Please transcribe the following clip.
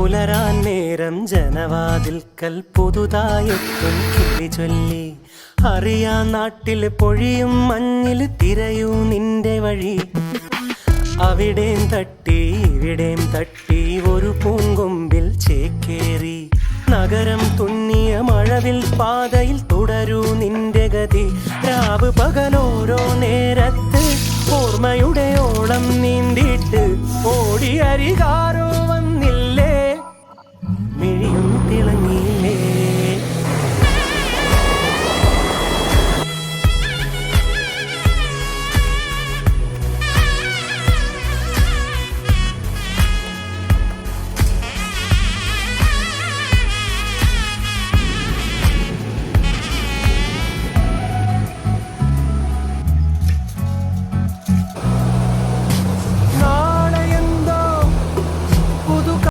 പുലരാൻ നേരം ജനവാതിൽക്കൽ പുതുതായെത്തും കിളി ചൊല്ലി. അറിയാ നാട്ടിൽ പൊഴിയും മഞ്ഞിൽ തിരയൂ നിന്റെ വഴി. അവിടേം തട്ടി ഇവിടേം തട്ടി ഒരു പൂങ്കൊമ്പിൽ ചേക്കേറി. നഗരം തുന്നിയ മഴവിൽ പാതയിൽ തുടരൂ നിന്റെ ഗതി. രാവ് പകലോരോ നേരത്ത് ഓർമ്മയുടെ ഓളം നീന്തിയിട്ട് ഓടിയരികാരോ വന്ന്